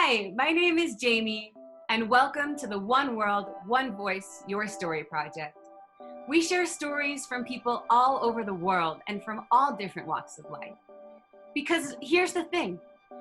Hi, my name is Jamie, and welcome to the One World, One Voice, Your Story Project. We share stories from people all over the world and from all different walks of life. Because here's the thing,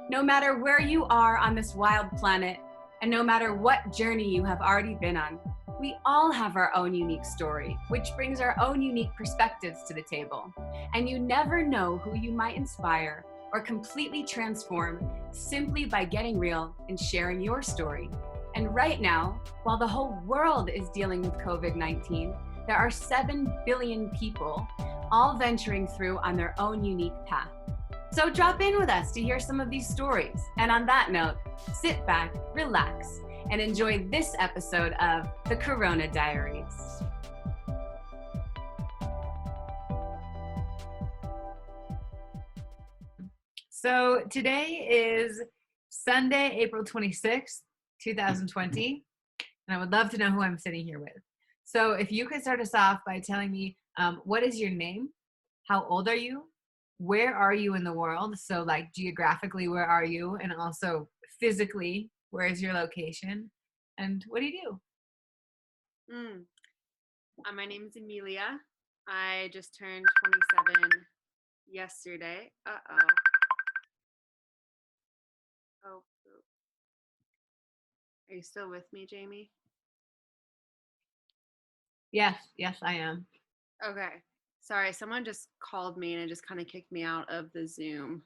no matter where you are on this wild planet, and no matter what journey you have already been on, we all have our own unique story, which brings our own unique perspectives to the table. And you never know who you might inspire or completely transform simply by getting real and sharing your story. And right now, while the whole world is dealing with COVID-19, there are 7 billion people all venturing through on their own unique path. So drop in with us to hear some of these stories. And on that note, sit back, relax, and enjoy this episode of the Corona Diaries. So today is Sunday, April 26th, 2020, and I would love to know who I'm sitting here with. So if you could start us off by telling me, what is your name? How old are you? Where are you in the world? So like geographically, where are you? And also physically, where is your location? And what do you do? My name is Emilia. I just turned 27 yesterday. Oh, are you still with me, Jamie? Yes, I am. Okay. Sorry, someone just called me and it just kind of kicked me out of the Zoom.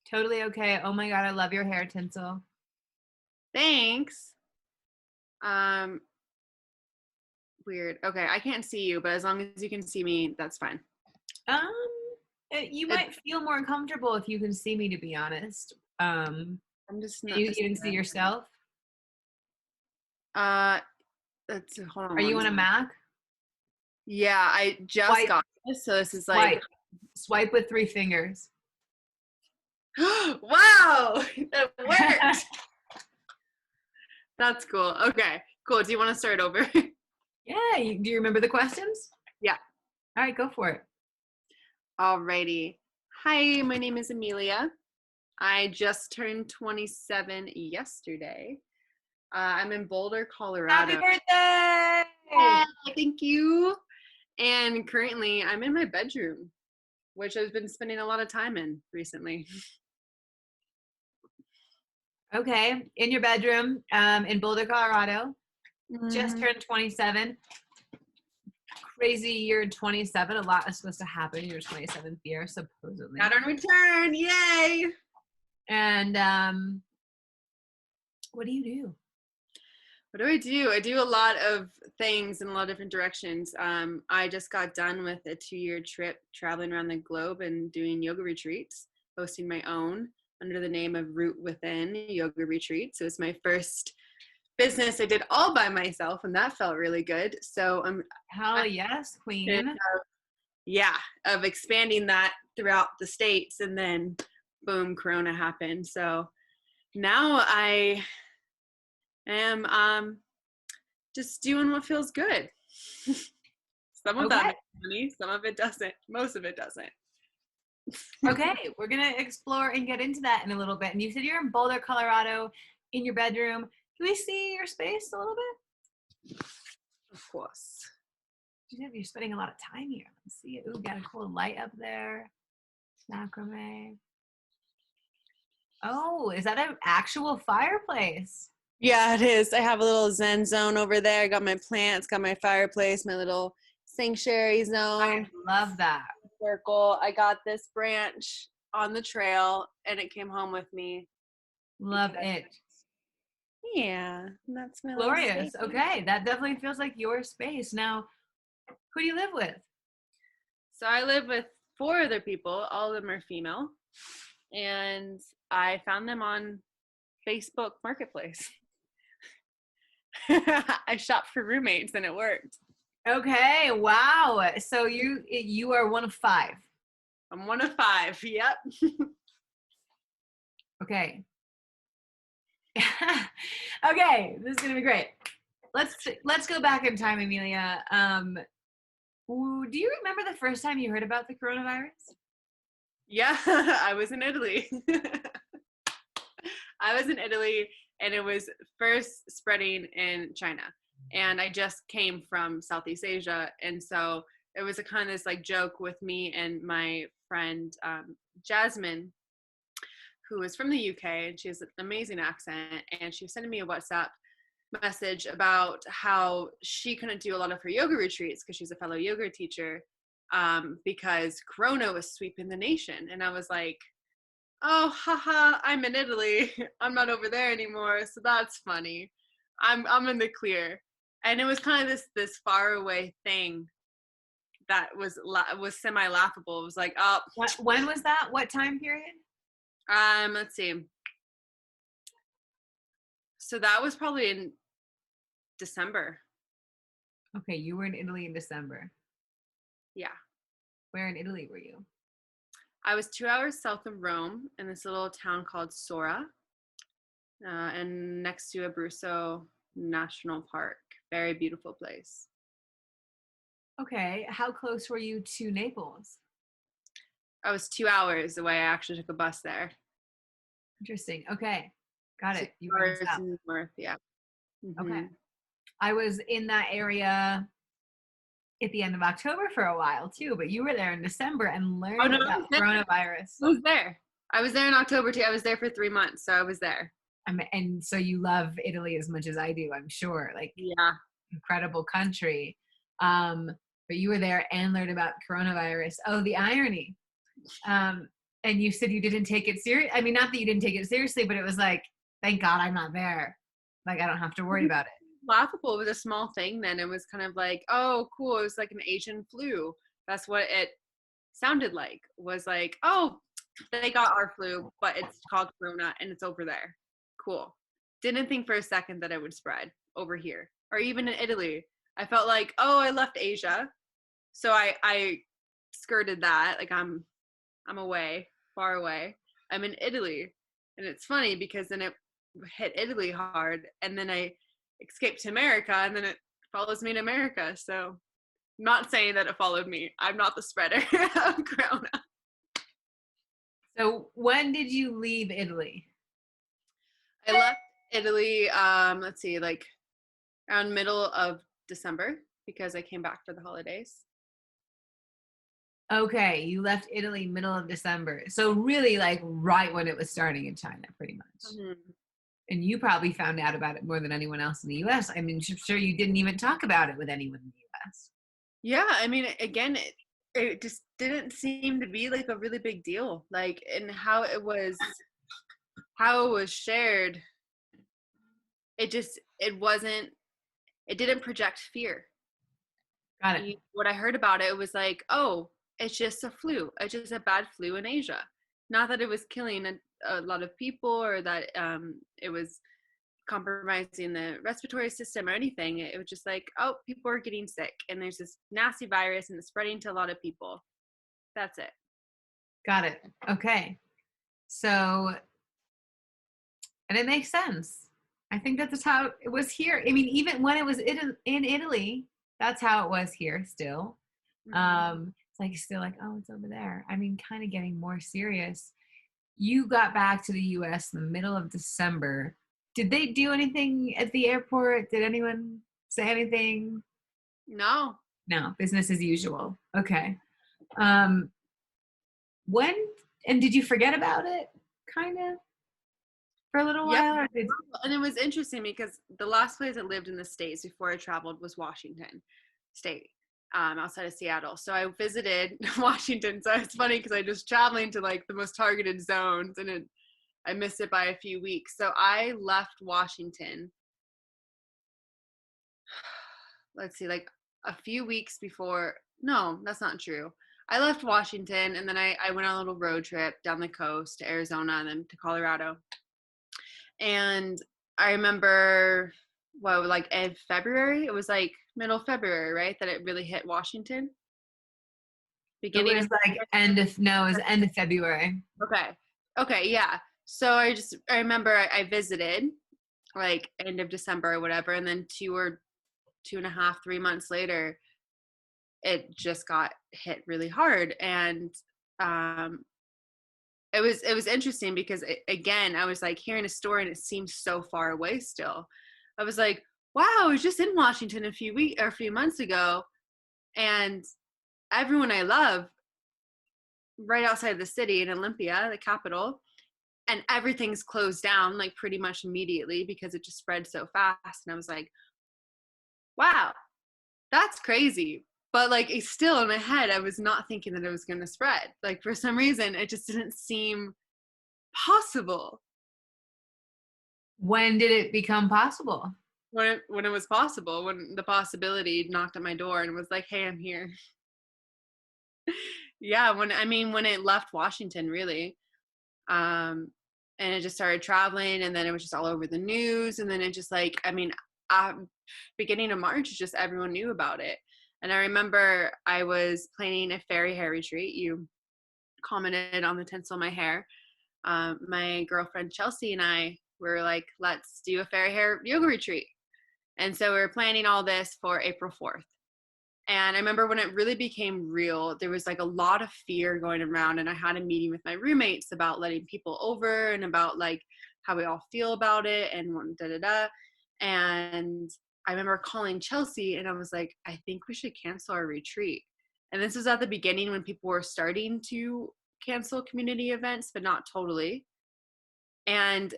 Totally okay. Oh my God, I love your hair tinsel. Thanks. Weird. Okay, I can't see you, but as long as you can see me, that's fine. You might feel more comfortable if you can see me, to be honest. I'm just not. You can see yourself? Hold on. Are you on a Mac? Yeah, I just got this, so this is like swipe with 3 fingers. Wow, that worked. That's cool. Okay, cool. Do you want to start over? Yeah. Do you remember the questions? Yeah. All right, go for it. Alrighty. Hi, my name is Emilia. I just turned 27 yesterday. I'm in Boulder, Colorado. Happy birthday! Yeah, thank you. And currently, I'm in my bedroom, which I've been spending a lot of time in recently. Okay, in your bedroom, in Boulder, Colorado. Just turned 27. Crazy year 27. A lot is supposed to happen in your 27th year, supposedly. Saturn return, yay! And what do you do? What do I do? I do a lot of things in a lot of different directions. I just got done with a 2-year trip traveling around the globe and doing yoga retreats, hosting my own under the name of Root Within Yoga Retreats. It was my first business I did all by myself, and that felt really good. So hell yes, queen. Of expanding that throughout the States, and then boom, Corona happened. So now I am just doing what feels good. Some of that makes money, some of it doesn't. Most of it doesn't. Okay, we're gonna explore and get into that in a little bit. And you said you're in Boulder, Colorado, in your bedroom. Can we see your space a little bit? Of course. You're spending a lot of time here. Let's see. Ooh, got a cool light up there. Macrame. Oh, is that an actual fireplace? Yeah, it is. I have a little zen zone over there. I got my plants, got my fireplace, my little sanctuary zone. I love that. Circle. I got this branch on the trail and it came home with me. Love it. Yeah, that's my glorious. Okay, that definitely feels like your space. Now, who do you live with? So I live with 4 other people. All of them are female. And I found them on Facebook Marketplace. I shopped for roommates and it worked. Okay, wow. So you are one of 5. I'm one of 5. Yep. Okay. Okay, this is gonna be great. Let's go back in time, Emilia. Do you remember the first time you heard about the coronavirus? Yeah, I was in Italy. I was in Italy, and it was first spreading in China. And I just came from Southeast Asia. And so it was a kind of this like joke with me and my friend Jasmine, who is from the UK, and she has an amazing accent. And she was sending me a WhatsApp message about how she couldn't do a lot of her yoga retreats because she's a fellow yoga teacher, because Corona was sweeping the nation. And I was like, oh, haha, I'm in Italy. I'm not over there anymore, so that's funny. I'm in the clear. And it was kind of this far away thing that was semi laughable. It was like, oh, when was that? What time period? Let's see. So that was probably in December. Okay, you were in Italy in December. Yeah. Where in Italy were you? I was 2 hours south of Rome in this little town called Sora, and next to Abruzzo National Park. Very beautiful place. Okay, how close were you to Naples? I was 2 hours away. I actually took a bus there. Interesting. Okay, got it. You 2 were hours south. north, yeah. Mm-hmm. Okay. I was in that area at the end of October for a while too, but you were there in December and learned about coronavirus. I was there. I was there in October too. I was there for 3 months, so I was there. And so you love Italy as much as I do, I'm sure. Like, yeah, incredible country. But you were there and learned about coronavirus. Oh, the irony. And you said you didn't take it serious. I mean, not that you didn't take it seriously, but it was like, thank God I'm not there. Like, I don't have to worry about it. Laughable. It was a small thing then. It was kind of like, oh, cool. It was like an Asian flu. That's what it sounded like. Was like, oh, they got our flu, but it's called corona and it's over there. Cool. Didn't think for a second that it would spread over here or even in Italy. I felt like, oh, I left Asia. So I skirted that. Like I'm away, far away. I'm in Italy. And it's funny because then it hit Italy hard and then I escaped to America and then it follows me to America. So I'm not saying that it followed me. I'm not the spreader of corona. So when did you leave Italy? I left Italy, let's see, like around middle of December because I came back for the holidays. Okay, you left Italy middle of December. So really like right when it was starting in China, pretty much. Mm-hmm. And you probably found out about it more than anyone else in the US. I mean, I'm sure you didn't even talk about it with anyone in the US. Yeah, I mean, again, it just didn't seem to be like a really big deal. Like, and how it was shared, it didn't project fear. Got it. What I heard about it was like, oh, it's just a flu. It's just a bad flu in Asia. Not that it was killing a lot of people or that it was compromising the respiratory system or anything. It was just like, oh, people are getting sick and there's this nasty virus and it's spreading to a lot of people. That's it. Got it. Okay. So, and it makes sense. I think that's how it was here. I mean, even when it was in Italy, that's how it was here still. Mm-hmm. It's like still like, oh, it's over there. I mean, kind of getting more serious. You got back to the US in the middle of December. Did they do anything at the airport? Did anyone say anything? No. No, business as usual. Okay. When, and did you forget about it kind of for a little while? And it was interesting because the last place I lived in the States before I traveled was Washington State. Outside of Seattle. So I visited Washington. So it's funny because I just traveling to like the most targeted zones and I missed it by a few weeks. So I left Washington, let's see, like a few weeks before. No, that's not true. I left Washington and then I went on a little road trip down the coast to Arizona and then to Colorado. And I remember, like in February, it was like middle February, right? That it really hit Washington. Beginning it was like end of February. Okay, yeah. So I remember I visited like end of December or whatever, and then 2.5, 3 months later, it just got hit really hard. And it was interesting because again, I was like hearing a story and it seemed so far away still. I was like, wow, I was just in Washington a few months ago, and everyone I love right outside the city in Olympia, the capital, and everything's closed down like pretty much immediately because it just spread so fast. And I was like, wow, that's crazy. But like it's still in my head, I was not thinking that it was going to spread. Like for some reason, it just didn't seem possible When did it become possible? when it was possible, when the possibility knocked at my door and was like, hey, I'm here. Yeah, when it left Washington, really. Um, and it just started traveling, and then it was just all over the news, and then it just like, beginning of March, just everyone knew about it. And I remember I was planning a fairy hair retreat. You commented on the tinsel in my hair. My girlfriend Chelsea and I were like, let's do a fairy hair yoga retreat. And so we were planning all this for April 4th. And I remember when it really became real, there was like a lot of fear going around. And I had a meeting with my roommates about letting people over and about like how we all feel about it and da da da. And I remember calling Chelsea and I was like, I think we should cancel our retreat. And this was at the beginning when people were starting to cancel community events, but not totally. And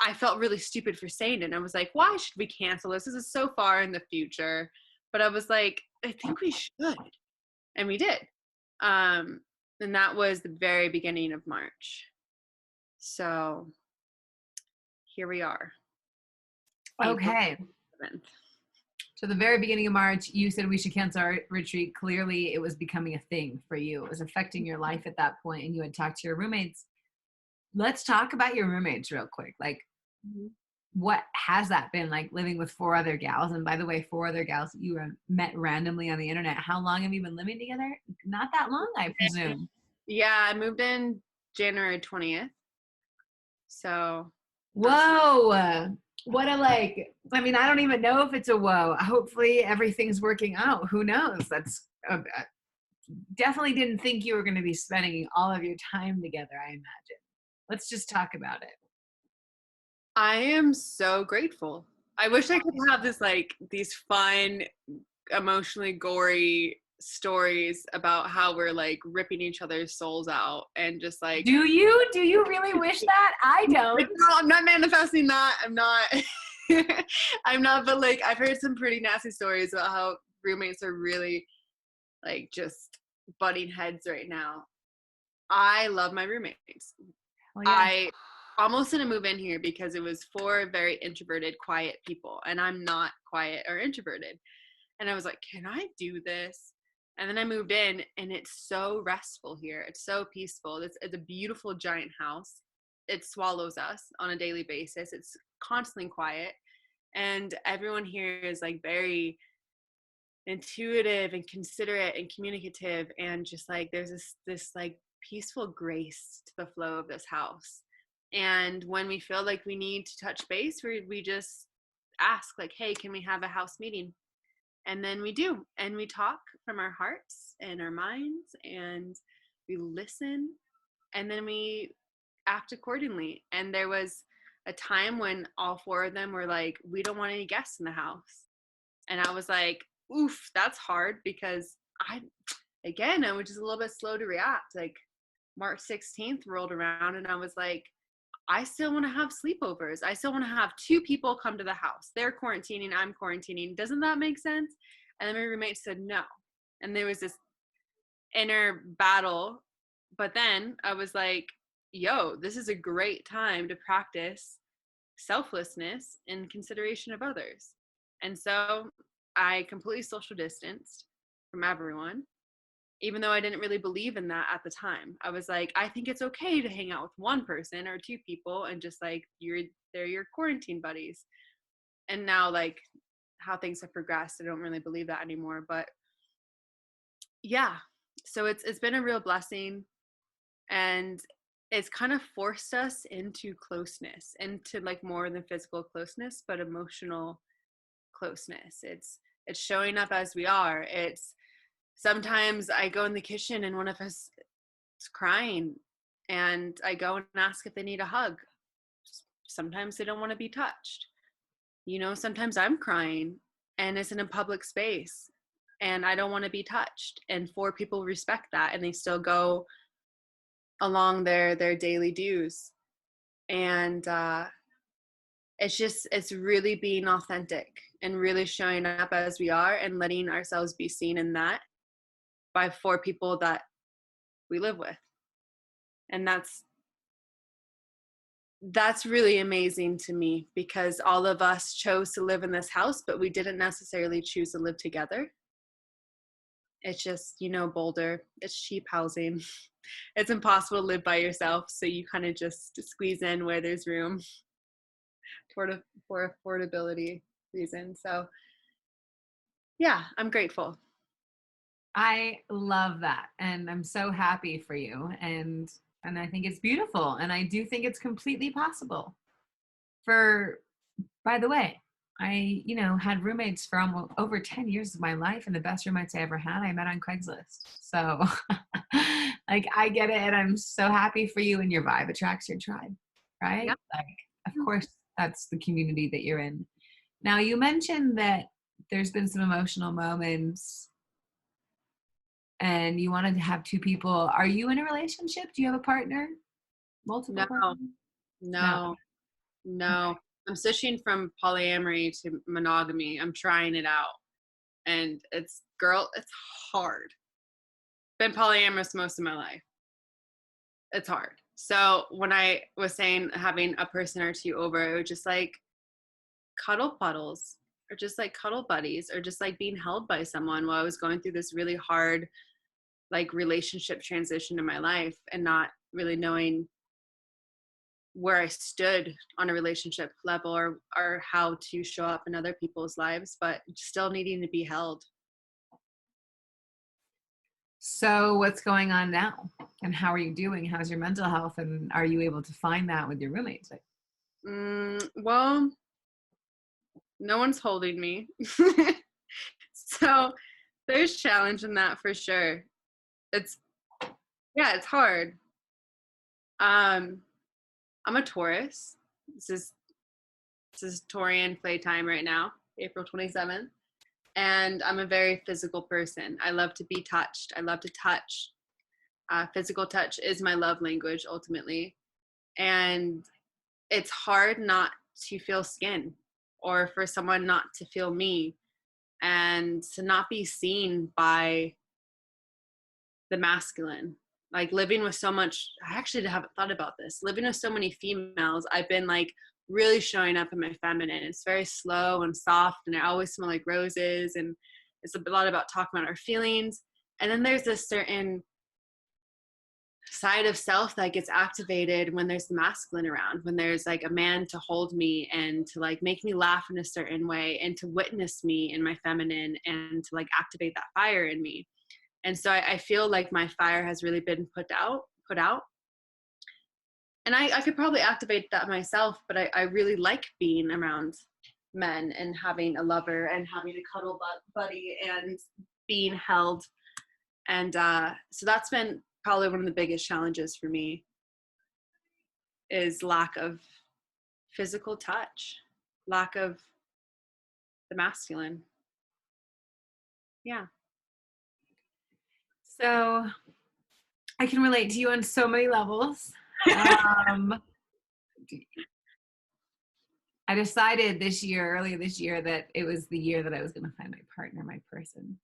I felt really stupid for saying it. And I was like, why should we cancel this? This is so far in the future. But I was like, I think we should. And we did. Um, and that was the very beginning of March. So here we are. April Okay. 7th. So the very beginning of March, you said we should cancel our retreat. Clearly, it was becoming a thing for you. It was affecting your life at that point, and you had talked to your roommates. Let's talk about your roommates real quick. Like, what has that been like living with four other gals? And by the way, four other gals that you met randomly on the internet. How long have you been living together? Not that long, I presume. Yeah, I moved in January 20th. So. Whoa. What a like, I mean, I don't even know if it's a whoa. Hopefully everything's working out. Who knows? That's definitely didn't think you were going to be spending all of your time together, I imagine. Let's just talk about it. I am so grateful. I wish I could have these fun, emotionally gory stories about how we're like ripping each other's souls out and just like. Do you really wish that? I don't. No, I'm not manifesting that. I'm not. I'm not. But like, I've heard some pretty nasty stories about how roommates are really like just butting heads right now. I love my roommates. Well, yeah. I almost didn't move in here because it was for very introverted, quiet people, and I'm not quiet or introverted. And I was like, can I do this? And then I moved in, and it's so restful here. It's so peaceful. It's a beautiful giant house. It swallows us on a daily basis. It's constantly quiet, and everyone here is like very intuitive and considerate and communicative, and just like there's this like peaceful grace to the flow of this house. And when we feel like we need to touch base, we just ask like, hey, can we have a house meeting? And then we do, and we talk from our hearts and our minds, and we listen, and then we act accordingly. And there was a time when all four of them were like, we don't want any guests in the house. And I was like, oof, that's hard, because I was just a little bit slow to react. Like March 16th rolled around, and I was like, I still want to have sleepovers. I still want to have two people come to the house. They're quarantining, I'm quarantining. Doesn't that make sense? And then my roommate said no. And there was this inner battle. But then I was like, yo, this is a great time to practice selflessness in consideration of others. And so I completely social distanced from everyone, even though I didn't really believe in that at the time. I was like, I think it's okay to hang out with one person or two people, and just like they're your quarantine buddies. And now, like, how things have progressed, I don't really believe that anymore. But yeah, so it's been a real blessing, and it's kind of forced us into closeness, into like more than physical closeness, but emotional closeness. It's showing up as we are. It's sometimes I go in the kitchen and one of us is crying, and I go and ask if they need a hug. Sometimes they don't want to be touched. Sometimes I'm crying and it's in a public space and I don't want to be touched. And four people respect that and they still go along their daily dues. And it's really being authentic and really showing up as we are and letting ourselves be seen in that by four people that we live with. And that's really amazing to me because all of us chose to live in this house, but we didn't necessarily choose to live together. It's just, Boulder, it's cheap housing. It's impossible to live by yourself. So you kind of just squeeze in where there's room for affordability reasons. So yeah, I'm grateful. I love that. And I'm so happy for you. And I think it's beautiful. And I do think it's completely possible. By the way, I, had roommates for almost over 10 years of my life, and the best roommates I ever had, I met on Craigslist. So like, I get it. And I'm so happy for you, and your vibe attracts your tribe, right? Yep. Like, of course, that's the community that you're in. Now, you mentioned that there's been some emotional moments and you wanted to have two people. Are you in a relationship? Do you have a partner? Multiple No, partners? No. no, no. I'm switching from polyamory to monogamy. I'm trying it out. And it's hard. Been polyamorous most of my life. It's hard. So when I was saying having a person or two over, it was just like cuddle puddles or just like cuddle buddies or just like being held by someone while I was going through this really hard like relationship transition in my life and not really knowing where I stood on a relationship level or how to show up in other people's lives, but still needing to be held. So what's going on now? And how are you doing? How's your mental health? And are you able to find that with your roommates? Well, no one's holding me. So there's challenge in that for sure. It's hard. I'm a Taurus. This is Taurian playtime right now, April 27th. And I'm a very physical person. I love to be touched. I love to touch. Physical touch is my love language ultimately. And it's hard not to feel skin or for someone not to feel me and to not be seen by the masculine. Like living with so much, I actually haven't thought about this. Living with so many females, I've been like really showing up in my feminine. It's very slow and soft, and I always smell like roses. And it's a lot about talking about our feelings. And then there's this certain side of self that gets activated when there's the masculine around, when there's like a man to hold me and to like make me laugh in a certain way and to witness me in my feminine and to like activate that fire in me. And so I feel like my fire has really been put out. And I could probably activate that myself, but I really like being around men and having a lover and having a cuddle buddy and being held. And so that's been probably one of the biggest challenges for me is lack of physical touch, lack of the masculine. Yeah. So I can relate to you on so many levels. I decided earlier this year, that it was the year that I was going to find my partner, my person.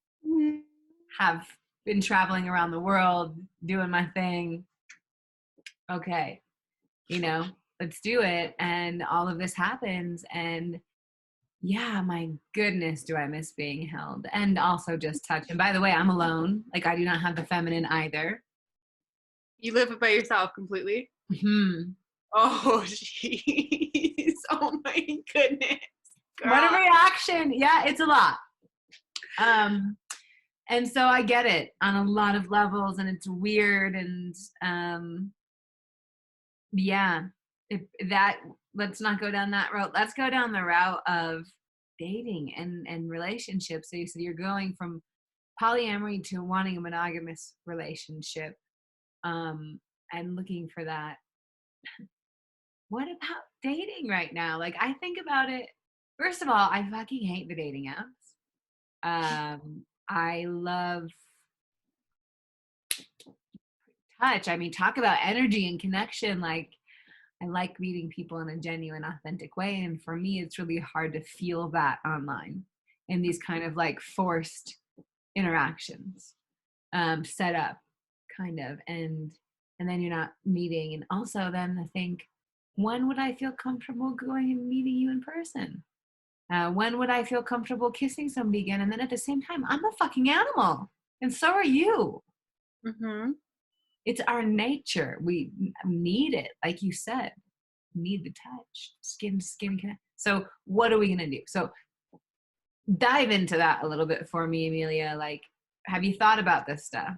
Have been traveling around the world, doing my thing. Okay, let's do it. And all of this happens. And yeah, my goodness, do I miss being held and also just touch. And by the way, I'm alone. Like, I do not have the feminine either. You live by yourself completely? Mm-hmm. Oh, jeez. Oh, my goodness. Girl. What a reaction. Yeah, it's a lot. And so I get it on a lot of levels, and it's weird. And yeah, let's not go down that route. Let's go down the route of dating and relationships. So you said you're going from polyamory to wanting a monogamous relationship. and looking for that. What about dating right now? Like, I think about it. First of all, I fucking hate the dating apps. I love touch. I mean, talk about energy and connection. Like, I like meeting people in a genuine, authentic way. And for me, it's really hard to feel that online in these kind of like forced interactions, set up kind of. And then you're not meeting. And also then I think, when would I feel comfortable going and meeting you in person? When would I feel comfortable kissing somebody again? And then at the same time, I'm a fucking animal. And so are you. Mm-hmm. It's our nature. We need it. Like you said, need the touch, skin to skin connect. So what are we going to do? So dive into that a little bit for me, Emilia. Like, have you thought about this stuff?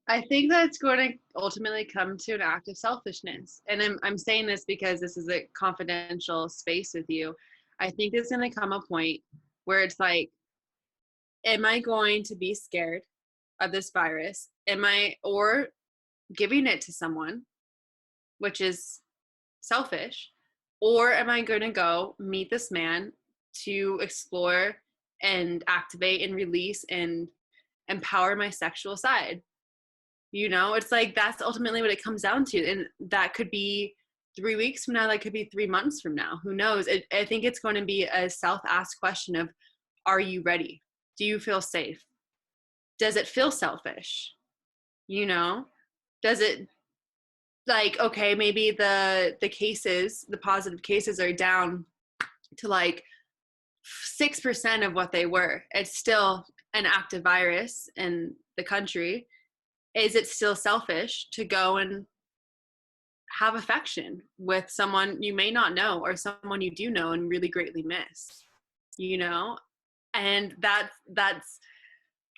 I think that's going to ultimately come to an act of selfishness. And I'm saying this because this is a confidential space with you. I think there's going to come a point where it's like, am I going to be scared of this virus? Or giving it to someone, which is selfish? Or am I going to go meet this man to explore and activate and release and empower my sexual side? You know, it's like that's ultimately what it comes down to. And that could be 3 weeks from now, that could be 3 months from now. Who knows? I think it's going to be a self-asked question of, are you ready? Do you feel safe? Does it feel selfish? You know, does it, like, okay, maybe the positive cases are down to like 6% of what they were. It's still an active virus in the country. Is it still selfish to go and have affection with someone you may not know or someone you do know and really greatly miss, you know? And that's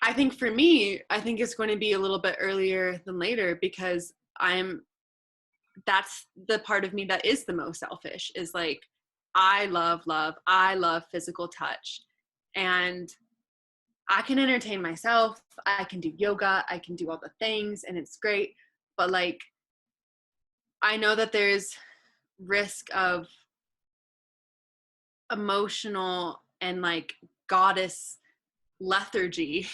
I think for me, I think it's going to be a little bit earlier than later, because that's the part of me that is the most selfish, is like, I love love, I love physical touch, and I can entertain myself, I can do yoga, I can do all the things, and it's great, but like, I know that there's risk of emotional and like goddess lethargy,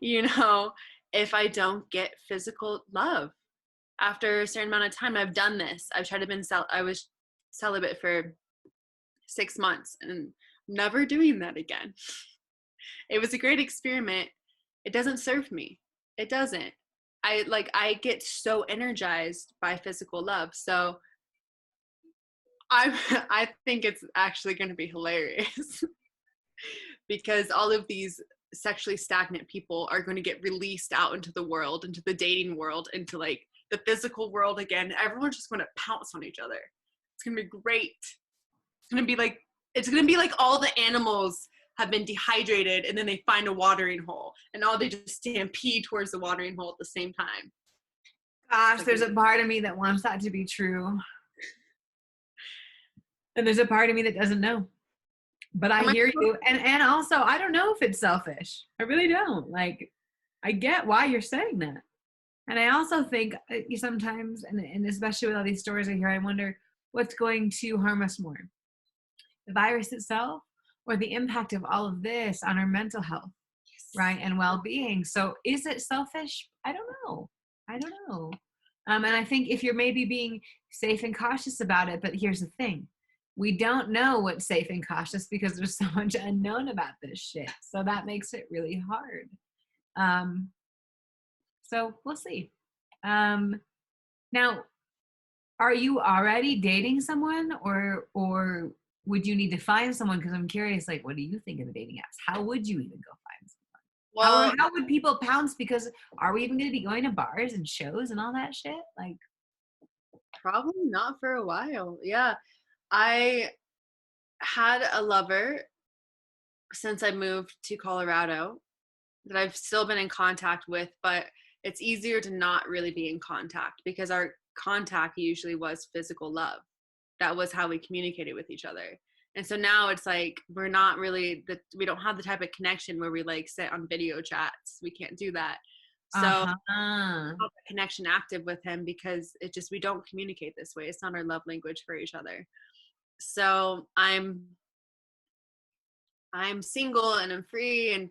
you know, if I don't get physical love after a certain amount of time. I've done this. I've tried to I was celibate for 6 months and never doing that again. It was a great experiment. It doesn't serve me. It doesn't. I get so energized by physical love. So I think it's actually going to be hilarious because all of these sexually stagnant people are going to get released out into the world, into the dating world, into like the physical world again. Everyone's just going to pounce on each other. It's going to be great. It's going to be like all the animals have been dehydrated and then they find a watering hole and all they just stampede towards the watering hole at the same time. Gosh, there's a part of me that wants that to be true. And there's a part of me that doesn't know. But I hear you. And also, I don't know if it's selfish. I really don't. Like, I get why you're saying that. And I also think sometimes, and especially with all these stories I hear, I wonder what's going to harm us more, the virus itself or the impact of all of this on our mental health, right, and well-being. So is it selfish? I don't know. And I think if you're maybe being safe and cautious about it, but here's the thing. We don't know what's safe and cautious because there's so much unknown about this shit. So that makes it really hard. So we'll see. Now, are you already dating someone or would you need to find someone? Because I'm curious, like, what do you think of the dating apps? How would you even go find someone? Well, how would people pounce? Because are we even going to be going to bars and shows and all that shit? Like, probably not for a while. Yeah. I had a lover since I moved to Colorado that I've still been in contact with, but it's easier to not really be in contact because our contact usually was physical love. That was how we communicated with each other. And so now it's like, we're not really, we don't have the type of connection where we like sit on video chats. We can't do that. So Uh-huh. have a connection active with him because we don't communicate this way. It's not our love language for each other. So I'm single and I'm free, and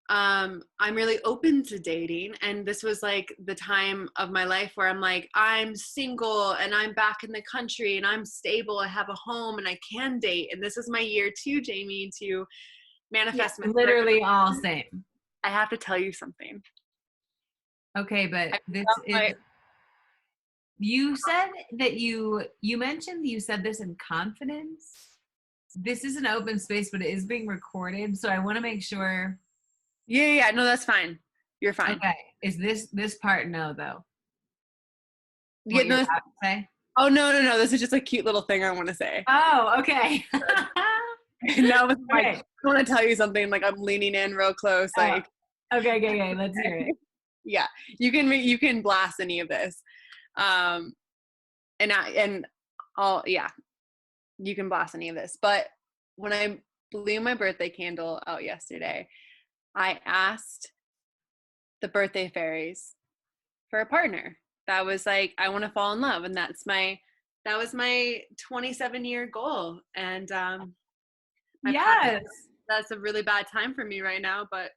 I'm really open to dating. And this was like the time of my life where I'm like, I'm single and I'm back in the country and I'm stable. I have a home and I can date. And this is my year too, Jamie, to manifest my Literally all same. I have to tell you something. Okay, but I this felt is, you said that you mentioned you said this in confidence. This is an open space, but it is being recorded, so I want to make sure. Yeah, no, that's fine. You're fine. Okay, is this part no though? Yeah, What you're no. about to say? Oh no. This is just a cute little thing I want to say. Oh, okay. Now it's like Okay. I want to tell you something. Like I'm leaning in real close. Oh, Like okay. Let's hear it. yeah, you can blast any of this. And all yeah, you can blast any of this. But when I blew my birthday candle out yesterday, I asked the birthday fairies for a partner. That was like, I want to fall in love. And that was my 27-year goal. And Yes. that's a really bad time for me right now, but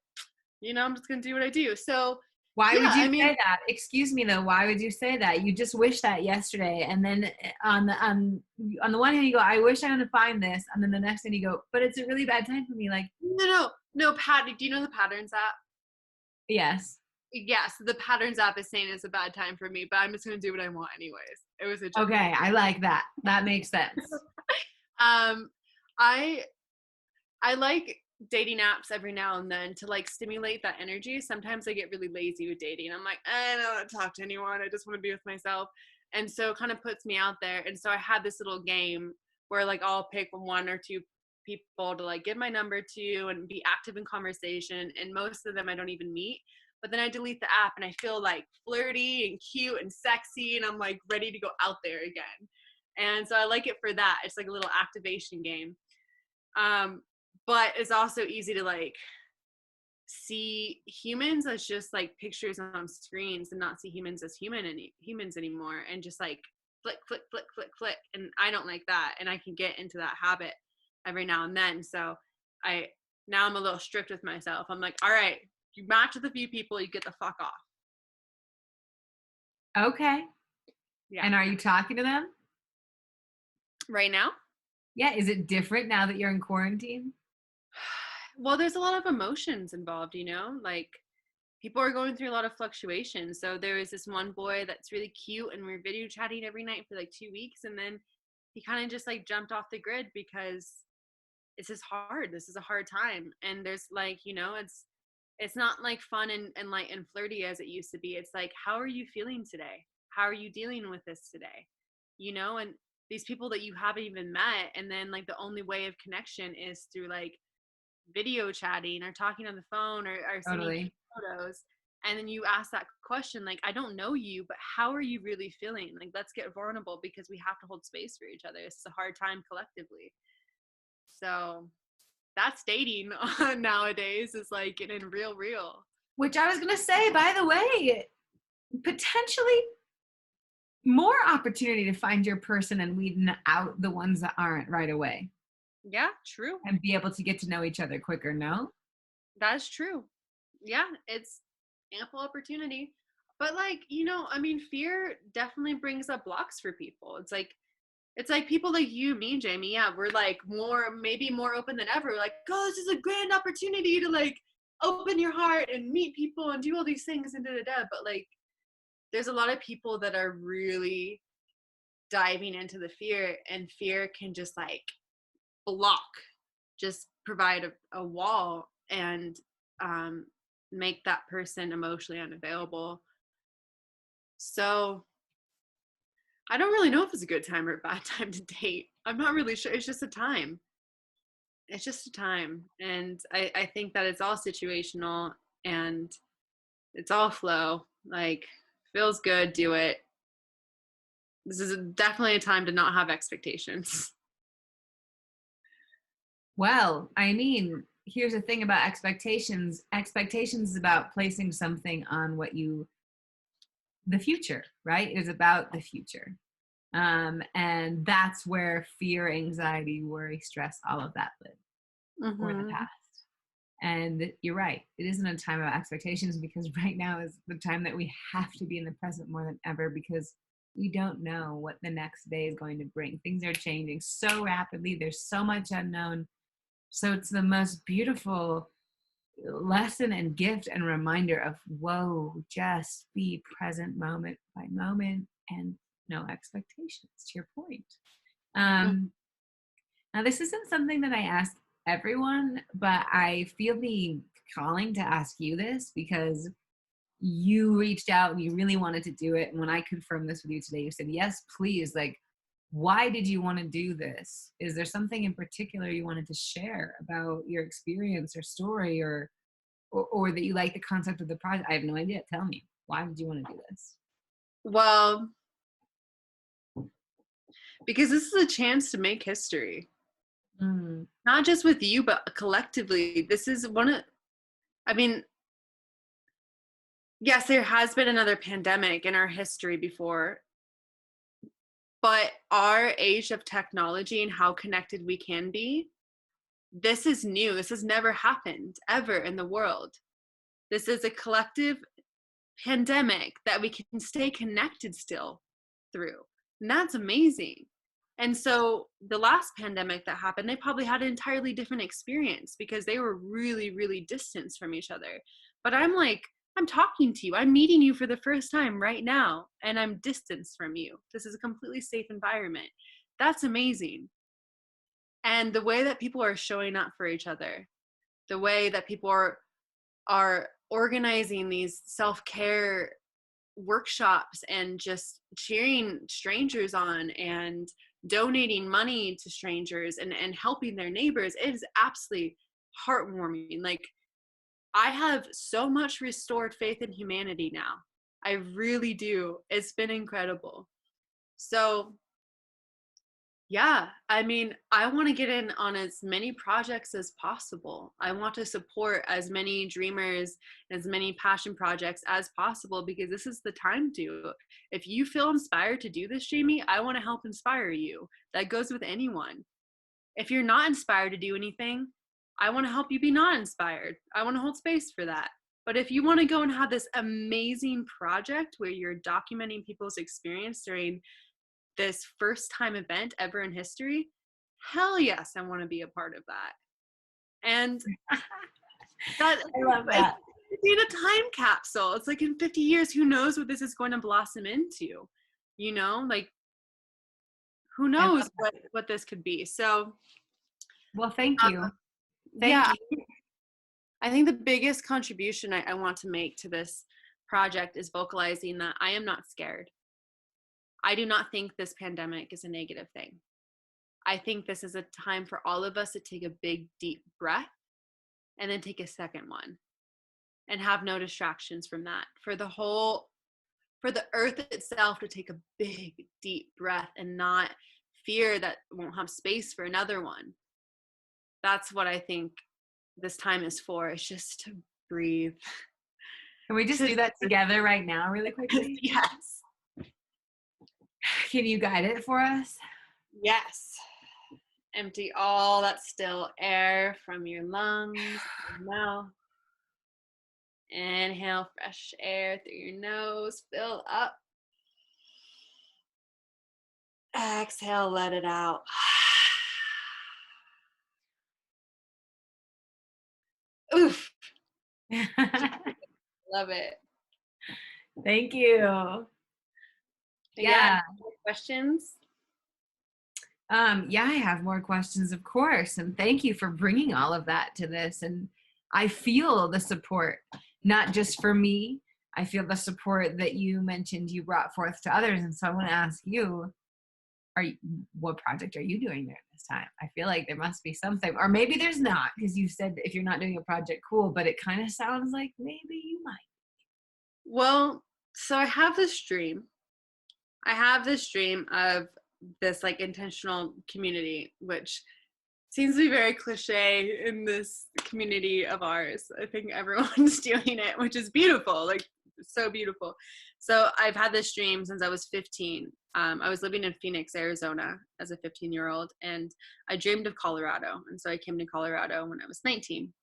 I'm just going to do what I do. So Why would yeah, you I mean, say that? Excuse me though. Why would you say that? You just wish that yesterday, and then on the one hand you go, I wish I would find this, and then the next thing you go, but it's a really bad time for me. Like, no, Pat, do you know the Patterns app? yes. Yes, the Patterns app is saying it's a bad time for me, but I'm just going to do what I want anyways. It was a joke. Okay, I like that. That makes sense. um, I I like dating apps every now and then to like stimulate that energy. Sometimes I get really lazy with dating. I'm like, I don't want to talk to anyone. I just want to be with myself. And so it kind of puts me out there. And so I had this little game where like I'll pick one or two people to like give my number to and be active in conversation. And most of them I don't even meet. But then I delete the app and I feel like flirty and cute and sexy. And I'm like ready to go out there again. And so I like it for that. It's like a little activation game. Um, but it's also easy to like see humans as just like pictures on screens and not see humans as humans anymore, and just like flick, and I don't like that, and I can get into that habit every now and then. So I'm a little strict with myself. I'm like, all right, you match with a few people, you get the fuck off. Okay. Yeah. And are you talking to them right now? Yeah. Is it different now that you're in quarantine? Well, there's a lot of emotions involved, like people are going through a lot of fluctuations. So there was this one boy that's really cute and we're video chatting every night for like 2 weeks. And then he kind of just like jumped off the grid because this is hard. This is a hard time. And there's like, it's not like fun and light and flirty as it used to be. It's like, how are you feeling today? How are you dealing with this today? And these people that you haven't even met. And then like the only way of connection is through like video chatting or talking on the phone or sending photos. And then you ask that question, like, I don't know you, but how are you really feeling? Like, let's get vulnerable because we have to hold space for each other. It's a hard time collectively. So that's dating nowadays, is like getting real. Which I was going to say, by the way, potentially more opportunity to find your person and weed out the ones that aren't right away. Yeah, true. And be able to get to know each other quicker, no? That's true. Yeah, it's ample opportunity. But like, fear definitely brings up blocks for people. It's like people like you, me, Jamie, yeah, we're like maybe more open than ever. We're like, oh, this is a grand opportunity to like open your heart and meet people and do all these things and da. But like, there's a lot of people that are really diving into the fear, and fear can just like just provide a wall and make that person emotionally unavailable. So I don't really know if it's a good time or a bad time to date. I'm not really sure. It's just a time. And I think that it's all situational and it's all flow. Like, feels good, do it. This is definitely a time to not have expectations. Well, I mean, here's the thing about expectations. Expectations is about placing something on the future, right? It is about the future. And that's where fear, anxiety, worry, stress, all of that live, or the Mm-hmm. past. And you're right. It isn't a time of expectations, because right now is the time that we have to be in the present more than ever, because we don't know what the next day is going to bring. Things are changing so rapidly. There's so much unknown. So it's the most beautiful lesson and gift and reminder of, whoa, just be present moment by moment, and no expectations, to your point. Um, Now, this isn't something that I ask everyone, but I feel the calling to ask you this, because you reached out and you really wanted to do it. And when I confirmed this with you today, you said, yes, please. Like, why did you want to do this? Is there something in particular you wanted to share about your experience or story, or that you like the concept of the project? I have no idea. Tell me, why did you want to do this? Well, because this is a chance to make history, Mm, not just with you, but collectively. This is I mean, yes, there has been another pandemic in our history before, but our age of technology and how connected we can be, this is new. This has never happened ever in the world. This is a collective pandemic that we can stay connected still through. And that's amazing. And so the last pandemic that happened, they probably had an entirely different experience because they were really, really distanced from each other. But I'm talking to you. I'm meeting you for the first time right now, and I'm distanced from you. This is a completely safe environment. That's amazing. And the way that people are showing up for each other, the way that people are organizing these self-care workshops and just cheering strangers on and donating money to strangers and helping their neighbors, it is absolutely heartwarming. Like, I have so much restored faith in humanity now. I really do. It's been incredible. So yeah, I mean, I want to get in on as many projects as possible. I want to support as many dreamers, as many passion projects as possible, because this is the time to. If you feel inspired to do this, Jamie, I want to help inspire you. That goes with anyone. If you're not inspired to do anything, I want to help you be not inspired. I want to hold space for that. But if you want to go and have this amazing project where you're documenting people's experience during this first time event ever in history, hell yes, I want to be a part of that. And that I love that. it's in a time capsule. It's like in 50 years, who knows what this is going to blossom into? Like, who I love knows that. what this could be. So Well, thank uh, you. Thank yeah, you. I think the biggest contribution I want to make to this project is vocalizing that I am not scared. I do not think this pandemic is a negative thing. I think this is a time for all of us to take a big, deep breath and then take a second one and have no distractions from that. For the earth itself to take a big, deep breath and not fear that won't have space for another one. That's what I think this time is for. It's just to breathe. Can we just do that together right now, really quickly? Yes. Can you guide it for us? Yes. Empty all that still air from your lungs, your mouth. Inhale fresh air through your nose. Fill up. Exhale, let it out. Oof. Love it. Thank you. Yeah. Yeah. Questions? Yeah, I have more questions, of course. And thank you for bringing all of that to this. And I feel the support, not just for me. I feel the support that you mentioned you brought forth to others. And so I want to ask you, what project are you doing during this time? I feel like there must be something, or maybe there's not, because you said if you're not doing a project, cool, but it kind of sounds like maybe you might. Well, so I have this dream. I have this dream of this like intentional community, which Seems to be very cliche in this community of ours. I think everyone's doing it, which is beautiful, like so beautiful. So I've had this dream since I was 15. I was living in Phoenix, Arizona as a 15-year-old, and I dreamed of Colorado. And so I came to Colorado when I was 19.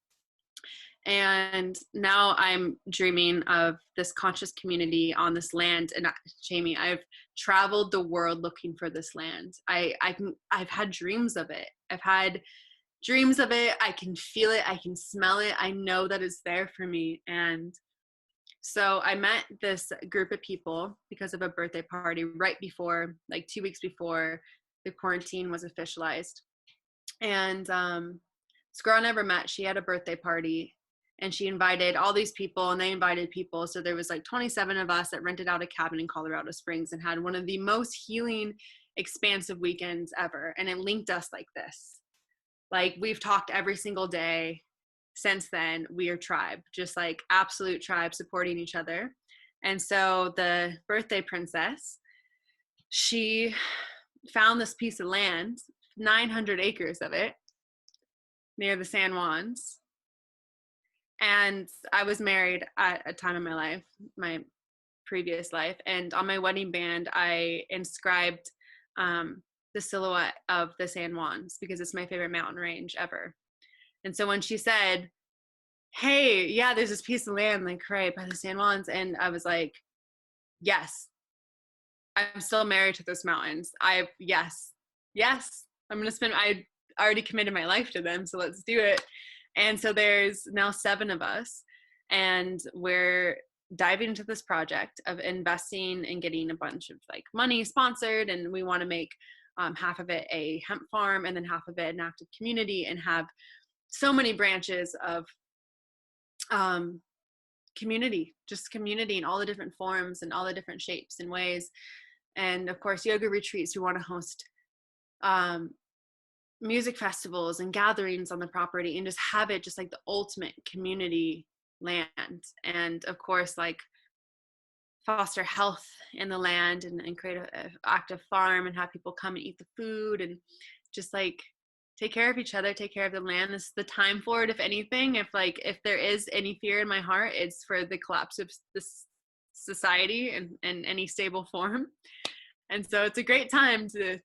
And now I'm dreaming of this conscious community on this land. And Jamie, I've traveled the world looking for this land. I've had dreams of it. I've had dreams of it. I can feel it. I can smell it. I know that it's there for me. And so I met this group of people because of a birthday party right before, like 2 weeks before the quarantine was officialized. And this girl I never met, she had a birthday party and she invited all these people and they invited people. So there was like 27 of us that rented out a cabin in Colorado Springs and had one of the most healing, expansive weekends ever. And it linked us like this. Like we've talked every single day since then. We are tribe, just like absolute tribe, supporting each other. And so the birthday princess, she found this piece of land, 900 acres of it, near the San Juans. And I was married at a time in my life, my previous life. And on my wedding band, I inscribed the silhouette of the San Juans because it's my favorite mountain range ever. And so when she said, hey, yeah, there's this piece of land like right by the San Juans, and I was like, yes, I'm still married to those mountains. Yes, I'm gonna spend, I already committed my life to them, so let's do it. And so there's now 7 of us, and we're diving into this project of investing and getting a bunch of like money sponsored, and we want to make half of it a hemp farm and then half of it an active community, and have so many branches of community, just community in all the different forms and all the different shapes and ways. And of course, yoga retreats. We want to host music festivals and gatherings on the property and just have it just like the ultimate community land. And of course, like foster health in the land and create a active farm and have people come and eat the food and just like take care of each other, take care of the land. This is the time for it. If anything, if there is any fear in my heart, it's for the collapse of this society and any stable form. And so it's a great time to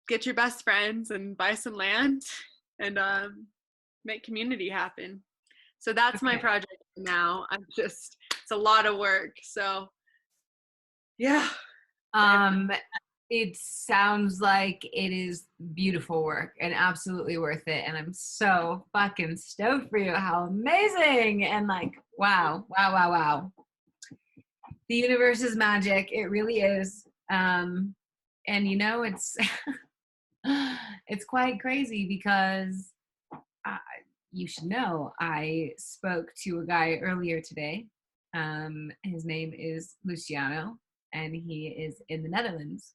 get your best friends and buy some land and make community happen. So that's my project now. It's a lot of work. So yeah. It sounds like it is beautiful work and absolutely worth it. And I'm so fucking stoked for you. How amazing. And like, wow. The universe is magic. It really is. And you know, it's it's quite crazy because you should know I spoke to a guy earlier today. His name is Luciano, and he is in the Netherlands,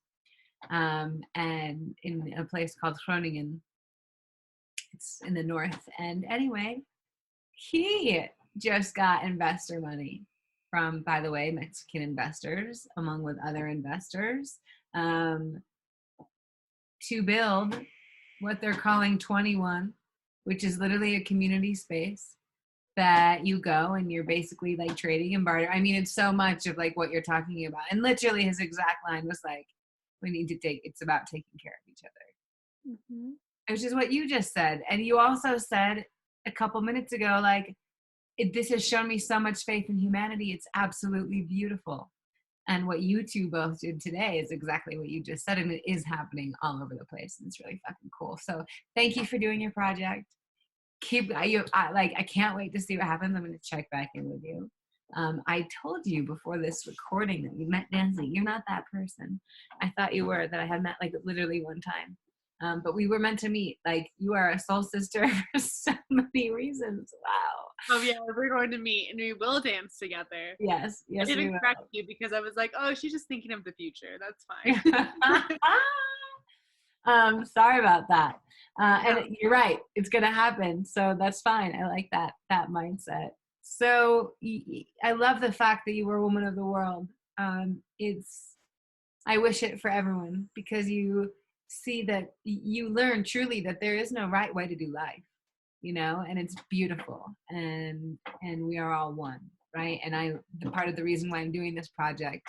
and in a place called Groningen. It's in the north. And anyway, he just got investor money from, by the way, Mexican investors, along with other investors, to build what they're calling 21, which is literally a community space that you go and you're basically like trading and barter. I mean, it's so much of like what you're talking about. And literally his exact line was like, it's about taking care of each other. Mm-hmm. Which is what you just said. And you also said a couple minutes ago, like, this has shown me so much faith in humanity. It's absolutely beautiful. And what you two both did today is exactly what you just said. And it is happening all over the place. And it's really fucking cool. So thank you for doing your project. I can't wait to see what happens. I'm going to check back in with you. I told you before this recording that we met Nancy. You're not that person. I thought you were, that I had met like literally one time. But we were meant to meet. Like, you are a soul sister for so many reasons. Wow. Oh yeah, we're going to meet and we will dance together. Yes, I didn't correct you because I was like, oh, she's just thinking of the future. That's fine. Sorry about that. And you're right. It's going to happen. So that's fine. I like that mindset. So I love the fact that you were a woman of the world. I wish it for everyone because you see that you learn truly that there is no right way to do life, and it's beautiful, and we are all one, right? And the part of the reason why I'm doing this project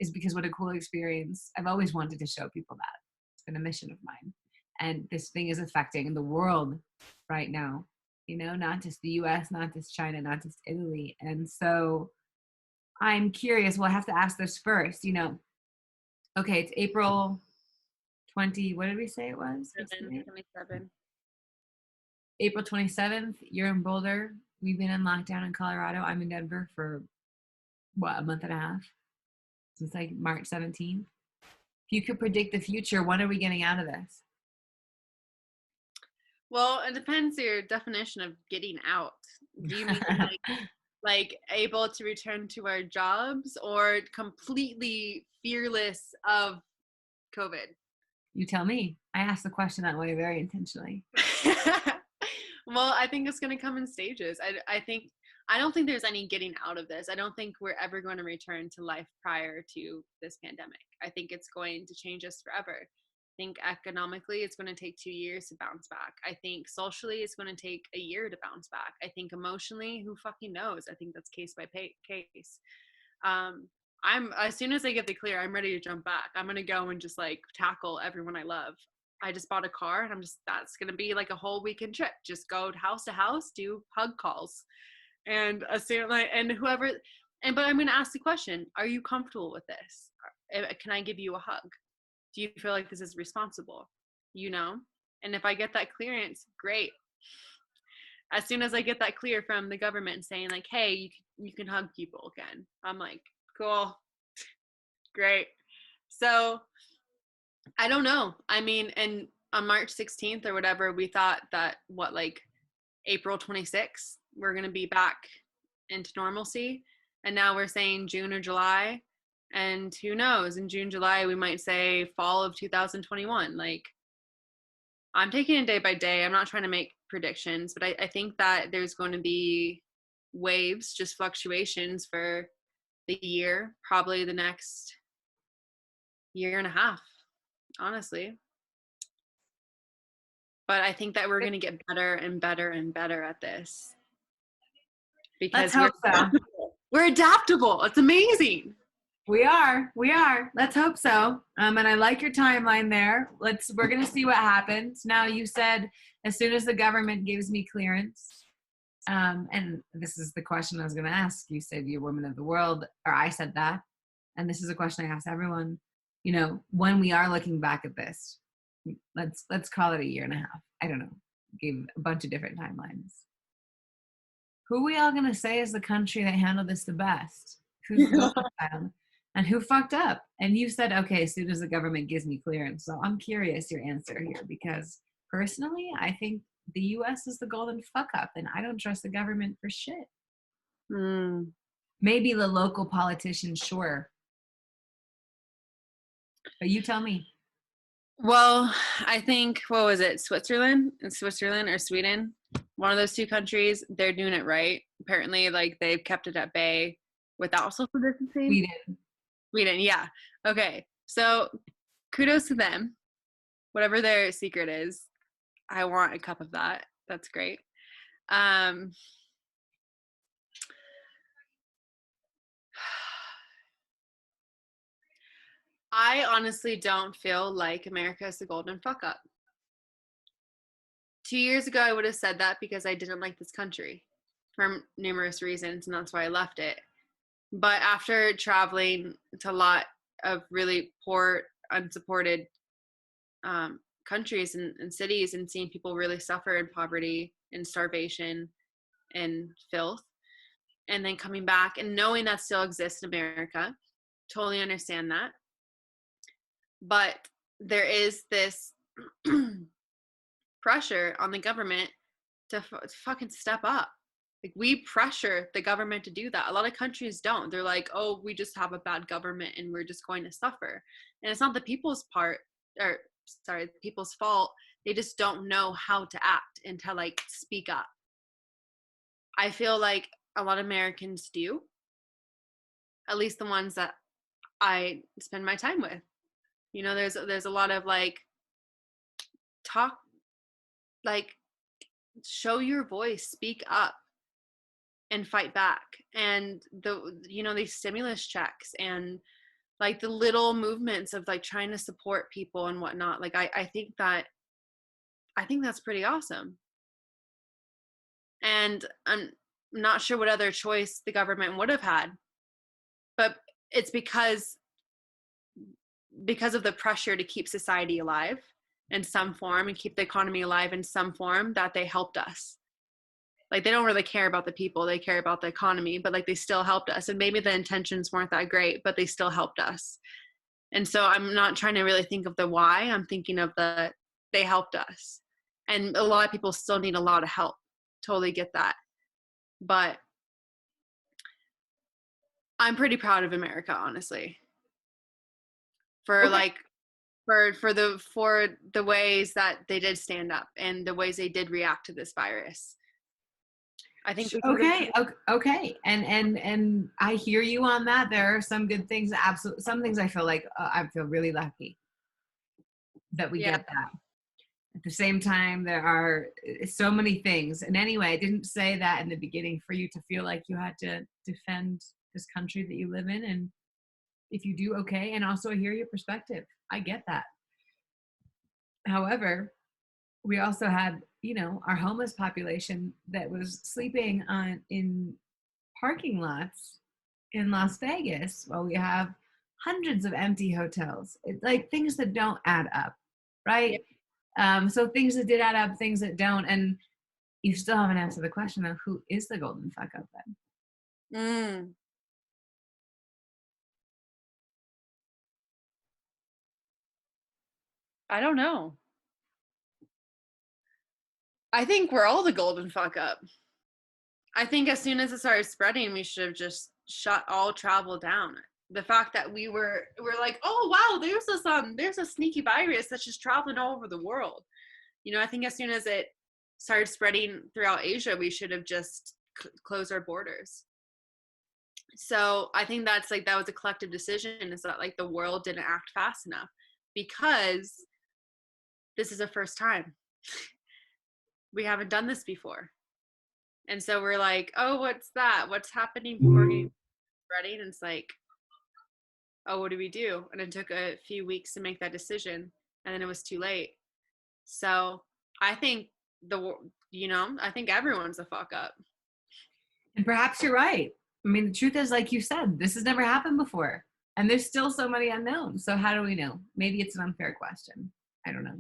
is because what a cool experience. I've always wanted to show people that. It's been a mission of mine. And this thing is affecting the world right now, not just the US, not just China, not just Italy. And so I'm curious, well, I have to ask this first, okay, it's April 20, what did we say it was? 27. April 27th, you're in Boulder. We've been in lockdown in Colorado. I'm in Denver for a month and a half, since like March 17th. If you could predict the future, when are we getting out of this? Well, it depends your definition of getting out. Do you mean like able to return to our jobs, or completely fearless of COVID? You tell me. I asked the question that way very intentionally. Well, I think it's going to come in stages. I don't think there's any getting out of this. I don't think we're ever going to return to life prior to this pandemic. I think it's going to change us forever. I think economically it's going to take 2 years to bounce back. I think socially it's going to take a year to bounce back. I think emotionally, who fucking knows? I think that's case by case. I'm as soon as I get the clear, I'm ready to jump back. I'm going to go and just like tackle everyone I love. I just bought a car, and that's going to be like a whole weekend trip. Just go to house, do hug calls. And but I'm going to ask the question, are you comfortable with this? Can I give you a hug? Do you feel like this is responsible? And if I get that clearance, great. As soon as I get that clear from the government saying like, hey, you can hug people again, I'm like, cool, great. So I don't know. I mean, and on March 16th or whatever, we thought that April 26th, we're going to be back into normalcy. And now we're saying June or July. And who knows, in June, July, we might say fall of 2021. Like, I'm taking it day by day. I'm not trying to make predictions, but I think that there's going to be waves, just fluctuations for the year, probably the next year and a half, honestly. But I think that we're going to get better and better and better at this. Because we're adaptable. It's amazing. We are. Let's hope so. And I like your timeline there. We're going to see what happens. Now, you said as soon as the government gives me clearance, and this is the question I was going to ask. You said you're woman of the world, or I said that. And this is a question I ask everyone. When we are looking back at this, let's call it a year and a half. I don't know. Gave a bunch of different timelines. Who are we all going to say is the country that handled this the best? Who's the golden child? And who fucked up? And you said, okay, as soon as the government gives me clearance. So I'm curious your answer here, because personally, I think the US is the golden fuck up, and I don't trust the government for shit. Maybe the local politicians, sure. But you tell me. Well, I think, what was it, Switzerland or Sweden? One of those two countries, they're doing it right. Apparently, like, they've kept it at bay without social distancing. Sweden, yeah. Okay, so kudos to them. Whatever their secret is, I want a cup of that. That's great. I honestly don't feel like America is the golden fuck up. 2 years ago, I would have said that because I didn't like this country for numerous reasons, and that's why I left it. But after traveling to a lot of really poor, unsupported countries and cities, and seeing people really suffer in poverty and starvation and filth, and then coming back and knowing that still exists in America, totally understand that. But there is this pressure on the government to fucking step up. Like, we pressure the government to do that. A lot of countries don't. They're like, oh, we just have a bad government and we're just going to suffer. And it's not the people's people's fault. They just don't know how to act and to like speak up. I feel like a lot of Americans do. At least the ones that I spend my time with. There's a lot of like talk, like, show your voice, speak up and fight back. And these stimulus checks and like the little movements of like trying to support people and whatnot. Like I think that's pretty awesome. And I'm not sure what other choice the government would have had, but it's because of the pressure to keep society alive in some form and keep the economy alive in some form that they helped us. Like they don't really care about the people, they care about the economy, but like they still helped us. And maybe the intentions weren't that great, but they still helped us. And so I'm not trying to really think of the why. I'm thinking of they helped us. And a lot of people still need a lot of help. Totally get that. But I'm pretty proud of America, honestly. For Okay. like for the ways that they did stand up and the ways they did react to this virus. I think we Okay. And I hear you on that. There are some good things. Absolutely. Some things I feel like I feel really lucky that we yeah. get that. At the same time, there are so many things. And anyway, I didn't say that in the beginning for you to feel like you had to defend this country that you live in. And if you do, okay. And also I hear your perspective. I get that. However, we also had, our homeless population that was sleeping in parking lots in Las Vegas while we have hundreds of empty hotels. Like things that don't add up, Yeah. right? So things that did add up, things that don't, and you still haven't answered the question of who is the golden fuck up then? Mm, I don't know. I think we're all the golden fuck up. I think as soon as it started spreading, we should have just shut all travel down. The fact that we're like, oh wow, there's a sneaky virus that's just traveling all over the world. I think as soon as it started spreading throughout Asia, we should have just closed our borders. So I think that was a collective decision, is that like the world didn't act fast enough because this is a first time. We haven't done this before. And so we're like, oh, what's that? What's happening? People are getting spreading. And it's like, oh, what do we do? And it took a few weeks to make that decision. And then it was too late. So I think I think everyone's a fuck up. And perhaps you're right. I mean, the truth is, like you said, this has never happened before. And there's still so many unknowns. So how do we know? Maybe it's an unfair question. I don't know.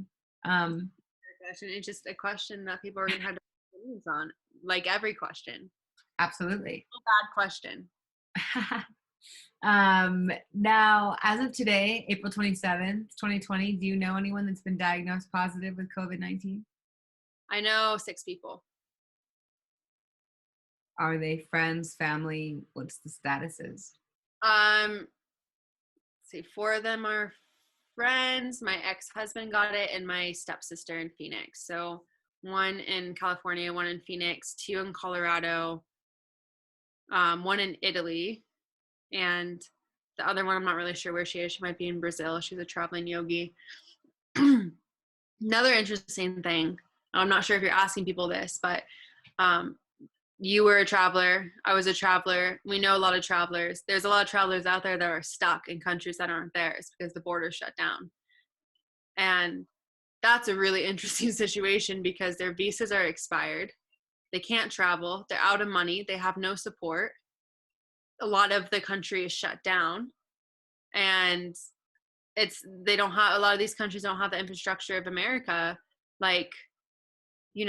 It's just a question that people are going to have opinions on, like every question. Absolutely. Bad question. Now, as of today, April 27th, 2020, do you know anyone that's been diagnosed positive with COVID-19? I know 6 people. Are they friends, family? What's the statuses? Let's see, 4 of them are friends. My ex-husband got it, and my stepsister in Phoenix. So 1 in California, 1 in Phoenix, 2 in Colorado, 1 in Italy, and the other one I'm not really sure where she is. She might be in Brazil. She's a traveling yogi. Another interesting thing, I'm not sure if you're asking people this, but you were a traveler. I was a traveler. We know a lot of travelers. There's a lot of travelers out there that are stuck in countries that aren't theirs because the borders shut down. And that's a really interesting situation because their visas are expired. They can't travel. They're out of money. They have no support. A lot of the country is shut down. And a lot of these countries don't have the infrastructure of America. Like, a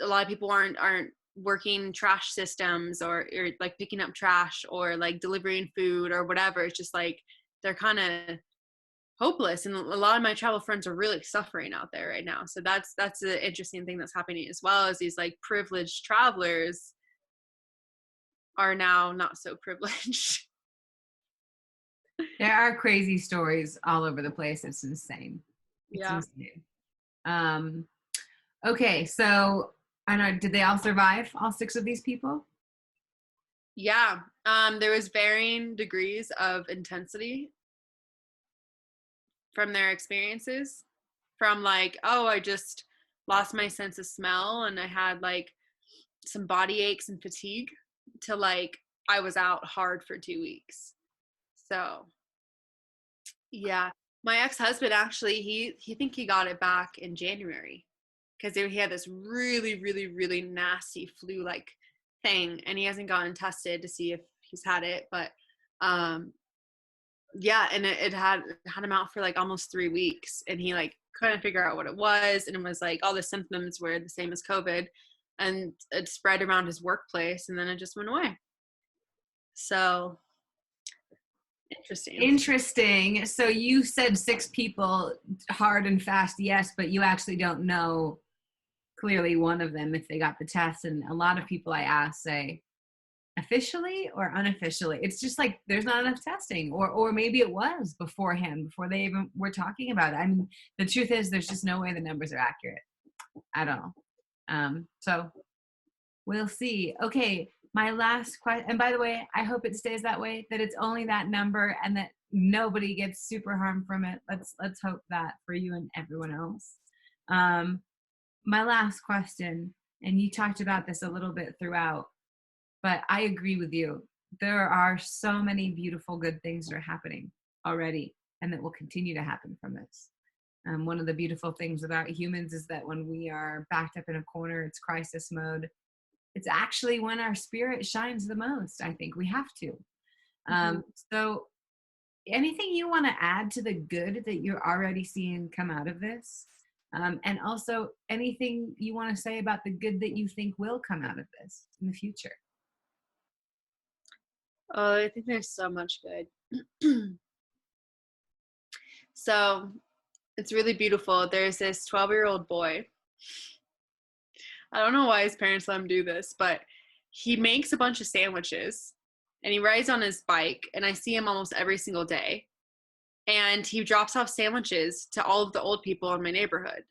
lot of people aren't working trash systems or like picking up trash or like delivering food or whatever. It's just like they're kind of hopeless, and a lot of my travel friends are really suffering out there right now. So that's the interesting thing that's happening, as well as these like privileged travelers are now not so privileged. There are crazy stories all over the place. It's insane. It's Yeah. insane. Okay, so I know, did they all survive, all 6 of these people? Yeah. There was varying degrees of intensity from their experiences. from like, oh, I just lost my sense of smell and I had like some body aches and fatigue, to like I was out hard for 2 weeks. So yeah, my ex-husband actually, he think he got it back in January because he had this really, really, really nasty flu-like thing, and he hasn't gotten tested to see if he's had it. But yeah, and it had him out for like almost 3 weeks, and he like couldn't figure out what it was, and it was like all the symptoms were the same as COVID, and it spread around his workplace, and then it just went away. So interesting. Interesting. So you said 6 people, hard and fast, yes, but you actually don't know clearly one of them if they got the test. And a lot of people I ask say, officially or unofficially? It's just like there's not enough testing, or maybe it was beforehand, before they even were talking about it. I mean, the truth is there's just no way the numbers are accurate at all. So we'll see. Okay, my last question, and by the way, I hope it stays that way, that it's only that number and that nobody gets super harmed from it. Let's hope that for you and everyone else. My last question, and you talked about this a little bit throughout, but I agree with you. There are so many beautiful, good things that are happening already and that will continue to happen from this. One of the beautiful things about humans is that when we are backed up in a corner, it's crisis mode. It's actually when our spirit shines the most. I think we have to. So anything you want to add to the good that you're already seeing come out of this? And also anything you want to say about the good that you think will come out of this in the future? Oh, I think there's so much good. So it's really beautiful. There's this 12-year-old boy. I don't know why his parents let him do this, but he makes a bunch of sandwiches and he rides on his bike, and I see him almost every single day. And he drops off sandwiches to all of the old people in my neighborhood.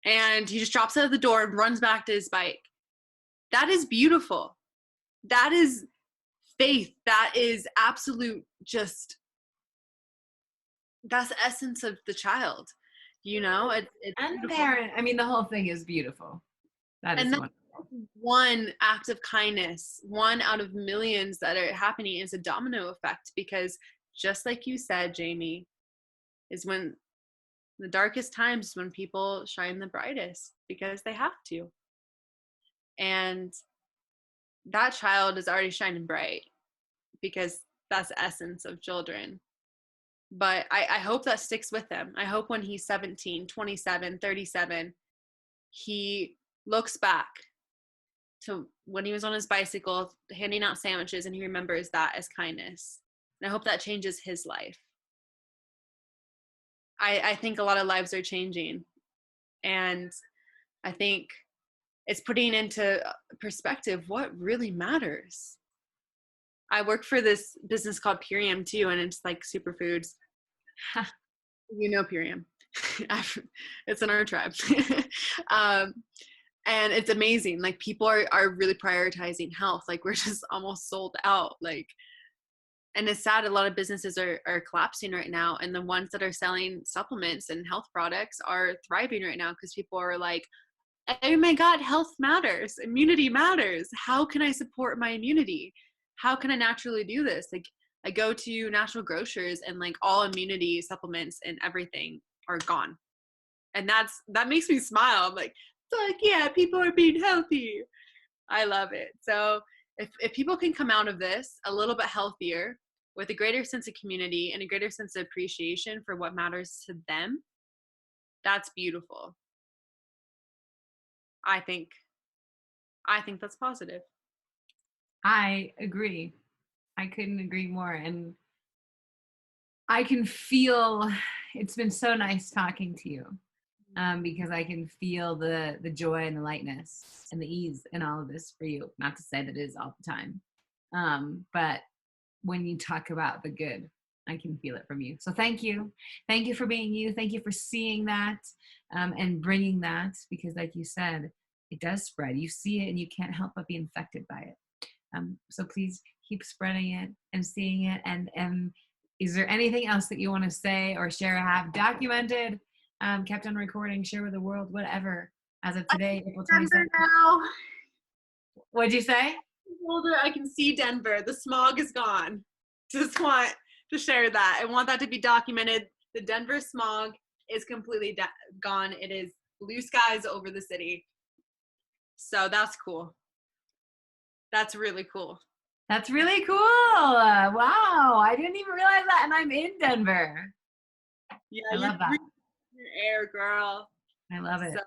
And he just drops it at the door and runs back to his bike. That is beautiful. That is faith. That is absolute, just, that's the essence of the child, you know? It's And the beautiful. parent, I mean, the whole thing is beautiful. That is And one. one act of kindness, one out of millions that are happening, is a domino effect, because just like you said, Jamie, is when the darkest times is when people shine the brightest, because they have to. And that child is already shining bright, because that's the essence of children. But I hope that sticks with him. I hope when he's 17, 27, 37, he looks back to when he was on his bicycle handing out sandwiches, and he remembers that as kindness. And I hope that changes his life. I think a lot of lives are changing, and I think it's putting into perspective what really matters. I work for this business called Purium too, and it's like superfoods. You know Purium. It's in our tribe. And it's amazing. Like, people are really prioritizing health. Like, we're just almost sold out. Like, and it's sad, a lot of businesses are collapsing right now, and the ones that are selling supplements and health products are thriving right now, because people are like, oh my God, health matters, immunity matters. How can I support my immunity? How can I naturally do this? Like, I go to National Grocers, and like all immunity supplements and everything are gone. And that makes me smile. I'm like, yeah, people are being healthy. I love it. So if people can come out of this a little bit healthier, with a greater sense of community and a greater sense of appreciation for what matters to them, that's beautiful. I think that's positive. I agree. I couldn't agree more. And I can feel, it's been so nice talking to you, because I can feel the joy and the lightness and the ease in all of this for you. Not to say that it is all the time, but when you talk about the good, I can feel it from you. So thank you. Thank you for being you. Thank you for seeing that, and bringing that, because like you said, it does spread. You see it and you can't help but be infected by it. So please keep spreading it and seeing it. And is there anything else that you want to say or share, have documented, kept on recording, share with the world, whatever. As of I today, can April see 22nd. Denver now. What'd you say? Boulder, I can see Denver. The smog is gone. Just want to share that. I want that to be documented. The Denver smog is completely gone. It is blue skies over the city. So that's cool. That's really cool. That's really cool. Wow. I didn't even realize that. And I'm in Denver. Yeah, I love that. your air, girl. I love it. So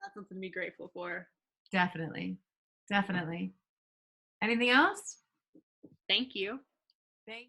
that's something to be grateful for. Definitely. Definitely. Anything else? Thank you. Thank